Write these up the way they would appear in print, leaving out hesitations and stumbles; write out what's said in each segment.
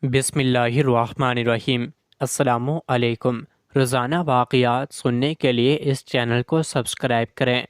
بسم اللہ الرحمن الرحیم۔ السلام علیکم۔ روزانہ واقعات سننے کے لیے اس چینل کو سبسکرائب کریں۔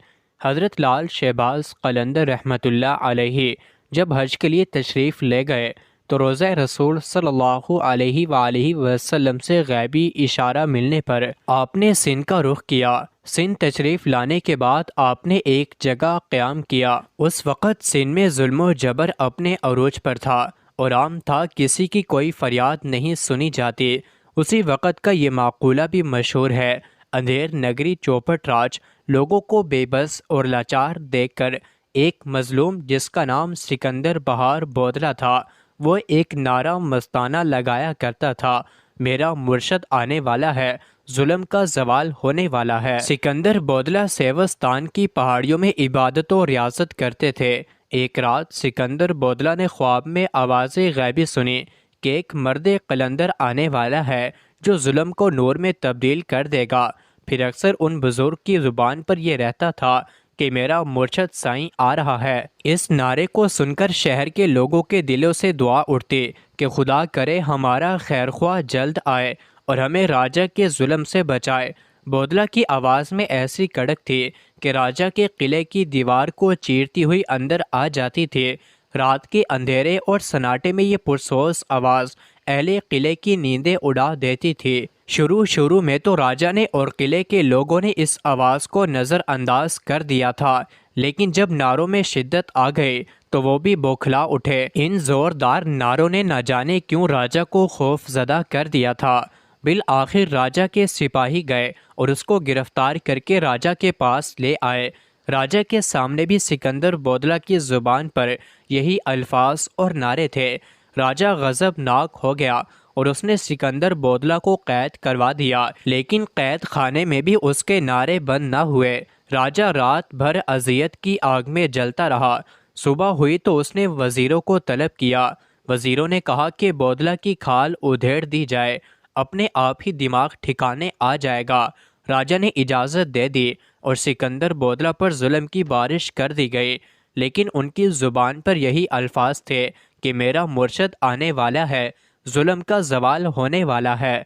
حضرت لال شہباز قلندر رحمۃ اللہ علیہ جب حج کے لیے تشریف لے گئے تو روضہ رسول صلی اللہ علیہ وآلہ وسلم سے غیبی اشارہ ملنے پر آپ نے سندھ کا رخ کیا۔ سندھ تشریف لانے کے بعد آپ نے ایک جگہ قیام کیا۔ اس وقت سندھ میں ظلم و جبر اپنے عروج پر تھا اور عام تھا، کسی کی کوئی فریاد نہیں سنی جاتی۔ اسی وقت کا یہ مقولہ بھی مشہور ہے، اندھیر نگری چوپٹ راج۔ لوگوں کو بے بس اور لاچار دیکھ کر ایک مظلوم جس کا نام سکندر بہار بودلہ تھا، وہ ایک نعرہ مستانہ لگایا کرتا تھا، میرا مرشد آنے والا ہے، ظلم کا زوال ہونے والا ہے۔ سکندر بودلہ سیوستان کی پہاڑیوں میں عبادت و ریاضت کرتے تھے۔ ایک رات سکندر بودلہ نے خواب میں آواز غیبی سنی کہ ایک مرد قلندر آنے والا ہے جو ظلم کو نور میں تبدیل کر دے گا۔ پھر اکثر ان بزرگ کی زبان پر یہ رہتا تھا کہ میرا مرشد سائیں آ رہا ہے۔ اس نعرے کو سن کر شہر کے لوگوں کے دلوں سے دعا اٹھتی کہ خدا کرے ہمارا خیرخواہ جلد آئے اور ہمیں راجہ کے ظلم سے بچائے۔ بودلہ کی آواز میں ایسی کڑک تھی کہ راجہ کے قلعے کی دیوار کو چیرتی ہوئی اندر آ جاتی تھی۔ رات کے اندھیرے اور سناٹے میں یہ پرسوز آواز اہل قلعے کی نیندیں اڑا دیتی تھی۔ شروع میں تو راجہ نے اور قلعے کے لوگوں نے اس آواز کو نظر انداز کر دیا تھا، لیکن جب نعروں میں شدت آ گئی تو وہ بھی بوکھلا اٹھے۔ ان زوردار نعروں نے نہ جانے کیوں راجہ کو خوف زدہ کر دیا تھا۔ بالآخر راجہ کے سپاہی گئے اور اس کو گرفتار کر کے راجہ کے پاس لے آئے۔ راجہ کے سامنے بھی سکندر بودلہ کی زبان پر یہی الفاظ اور نعرے تھے۔ راجہ غضبناک ہو گیا اور اس نے سکندر بودلہ کو قید کروا دیا، لیکن قید خانے میں بھی اس کے نعرے بند نہ ہوئے۔ راجہ رات بھر اذیت کی آگ میں جلتا رہا۔ صبح ہوئی تو اس نے وزیروں کو طلب کیا۔ وزیروں نے کہا کہ بودلہ کی کھال ادھیڑ دی جائے، اپنے آپ ہی دماغ ٹھکانے آ جائے گا۔ راجہ نے اجازت دے دی اور سکندر بودلہ پر ظلم کی بارش کر دی گئی، لیکن ان کی زبان پر یہی الفاظ تھے کہ میرا مرشد آنے والا ہے، ظلم کا زوال ہونے والا ہے۔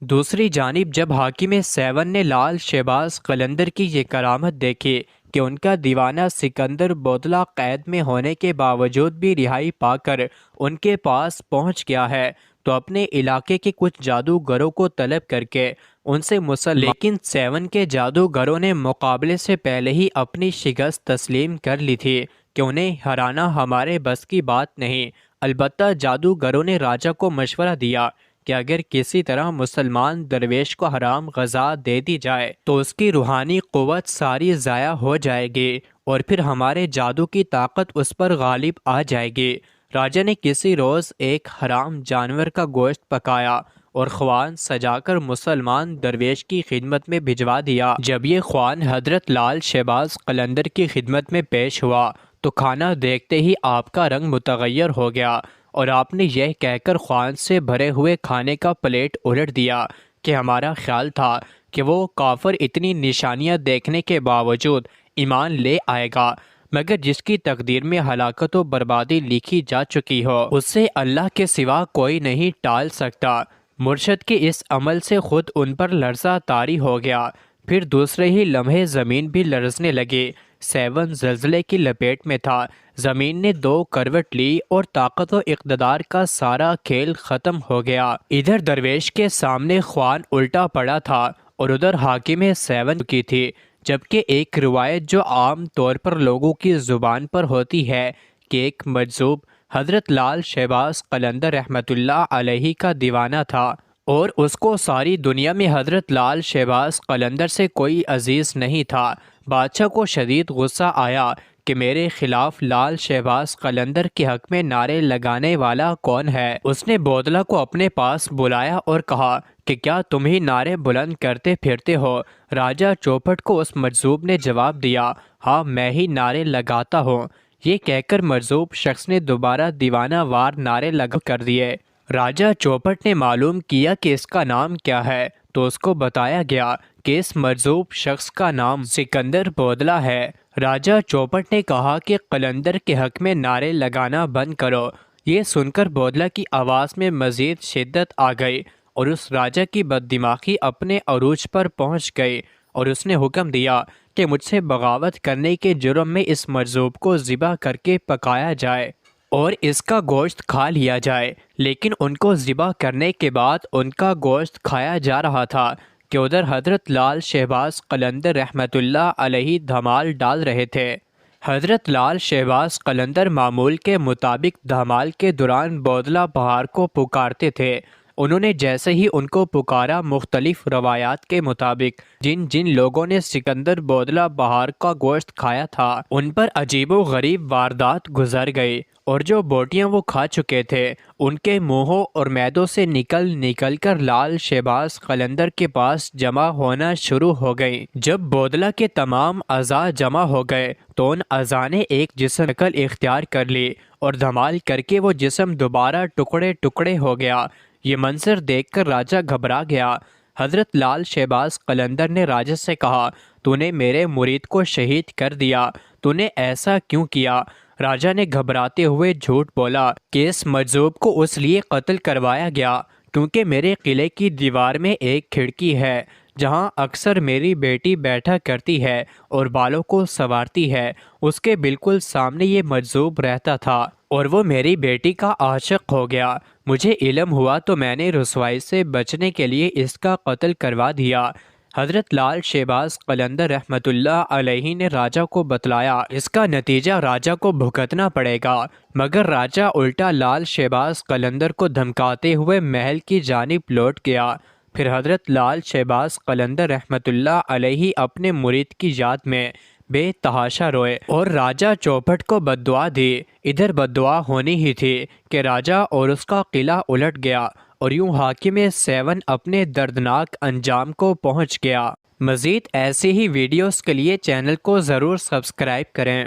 دوسری جانب جب حاکم سیون نے لال شہباز قلندر کی یہ کرامت دیکھی کہ ان کا دیوانہ سکندر بودلہ قید میں ہونے کے باوجود بھی رہائی پا کر ان کے پاس پہنچ گیا ہے، تو اپنے علاقے کے کچھ جادوگروں کو طلب کر کے ان سے لیکن سیون کے جادوگروں نے مقابلے سے پہلے ہی اپنی شکست تسلیم کر لی تھی کہ انہیں ہرانا ہمارے بس کی بات نہیں۔ البتہ جادوگروں نے راجہ کو مشورہ دیا کہ اگر کسی طرح مسلمان درویش کو حرام غذا دے دی جائے تو اس کی روحانی قوت ساری ضائع ہو جائے گی اور پھر ہمارے جادو کی طاقت اس پر غالب آ جائے گی۔ راجہ نے کسی روز ایک حرام جانور کا گوشت پکایا اور خوان سجا کر مسلمان درویش کی خدمت میں بھجوا دیا۔ جب یہ خوان حضرت لال شہباز قلندر کی خدمت میں پیش ہوا تو کھانا دیکھتے ہی آپ کا رنگ متغیر ہو گیا اور آپ نے یہ کہہ کر خوان سے بھرے ہوئے کھانے کا پلیٹ الٹ دیا کہ ہمارا خیال تھا کہ وہ کافر اتنی نشانیاں دیکھنے کے باوجود ایمان لے آئے گا، مگر جس کی تقدیر میں ہلاکت و بربادی لکھی جا چکی ہو اسے اللہ کے سوا کوئی نہیں ٹال سکتا۔ مرشد کے اس عمل سے خود ان پر لرزہ طاری ہو گیا، پھر دوسرے ہی لمحے زمین بھی لرزنے لگی۔ سیون زلزلے کی لپیٹ میں تھا، زمین نے دو کروٹ لی اور طاقت و اقتدار کا سارا کھیل ختم ہو گیا۔ ادھر درویش کے سامنے خوان الٹا پڑا تھا اور ادھر حاکم سیون کی تھی، جبکہ ایک روایت جو عام طور پر لوگوں کی زبان پر ہوتی ہے کہ ایک مجذوب حضرت لال شہباز قلندر رحمۃ اللہ علیہ کا دیوانہ تھا اور اس کو ساری دنیا میں حضرت لال شہباز قلندر سے کوئی عزیز نہیں تھا۔ بادشاہ کو شدید غصہ آیا کہ میرے خلاف لال شہباز قلندر کے حق میں نعرے لگانے والا کون ہے۔ اس نے بودلہ کو اپنے پاس بلایا اور کہا کہ کیا تم ہی نعرے بلند کرتے پھرتے ہو؟ راجہ چوپٹ کو اس مجذوب نے جواب دیا، ہاں میں ہی نعرے لگاتا ہوں۔ یہ کہہ کر مجذوب شخص نے دوبارہ دیوانہ وار نعرے لگا کر دیے۔ راجہ چوپٹ نے معلوم کیا کہ اس کا نام کیا ہے تو اس کو بتایا گیا کہ اس مجذوب شخص کا نام سکندر بودلہ ہے۔ راجہ چوپٹ نے کہا کہ قلندر کے حق میں نعرے لگانا بند کرو، یہ سن کر بودلہ کی آواز میں مزید شدت آ گئی اور اس راجا کی بددماغی اپنے عروج پر پہنچ گئی اور اس نے حکم دیا کہ مجھ سے بغاوت کرنے کے جرم میں اس مجذوب کو ذبح کر کے پکایا جائے اور اس کا گوشت کھا لیا جائے۔ لیکن ان کو ذبح کرنے کے بعد ان کا گوشت کھایا جا رہا تھا کہ ادھر حضرت لال شہباز قلندر رحمۃ اللہ علیہ دھمال ڈال رہے تھے۔ حضرت لال شہباز قلندر معمول کے مطابق دھمال کے دوران بودلہ بہار کو پکارتے تھے۔ انہوں نے جیسے ہی ان کو پکارا، مختلف روایات کے مطابق جن جن لوگوں نے سکندر بودلہ بہار کا گوشت کھایا تھا ان پر عجیب و غریب واردات گزر گئی، اور جو بوٹیاں وہ کھا چکے تھے ان کے منہوں اور معدوں سے نکل نکل کر لال شہباز قلندر کے پاس جمع ہونا شروع ہو گئی۔ جب بودلہ کے تمام اعضاء جمع ہو گئے تو ان اعضاء نے ایک جسم شکل اختیار کر لی اور دھمال کر کے وہ جسم دوبارہ ٹکڑے ٹکڑے ہو گیا۔ یہ منظر دیکھ کر راجہ گھبرا گیا۔ حضرت لال شہباز قلندر نے راجہ سے کہا، تو نے میرے مرید کو شہید کر دیا، تو نے ایسا کیوں کیا؟ راجہ نے گھبراتے ہوئے جھوٹ بولا کہ اس مجذوب کو اس لیے قتل کروایا گیا کیونکہ میرے قلعے کی دیوار میں ایک کھڑکی ہے جہاں اکثر میری بیٹی بیٹھا کرتی ہے اور بالوں کو سنوارتی ہے، اس کے بالکل سامنے یہ مجذوب رہتا تھا اور وہ میری بیٹی کا عاشق ہو گیا۔ مجھے علم ہوا تو میں نے رسوائی سے بچنے کے لیے اس کا قتل کروا دیا۔ حضرت لال شہباز قلندر رحمۃ اللہ علیہ نے راجہ کو بتلایا، اس کا نتیجہ راجہ کو بھگتنا پڑے گا، مگر راجہ الٹا لال شہباز قلندر کو دھمکاتے ہوئے محل کی جانب لوٹ گیا۔ پھر حضرت لال شہباز قلندر رحمۃ اللہ علیہ اپنے مرید کی یاد میں بے تحاشا روئے اور راجہ چوپٹ کو بددعا دی۔ ادھر بددعا ہونی ہی تھی کہ راجہ اور اس کا قلعہ الٹ گیا اور یوں حاکم سیون اپنے دردناک انجام کو پہنچ گیا۔ مزید ایسی ہی ویڈیوز کے لیے چینل کو ضرور سبسکرائب کریں۔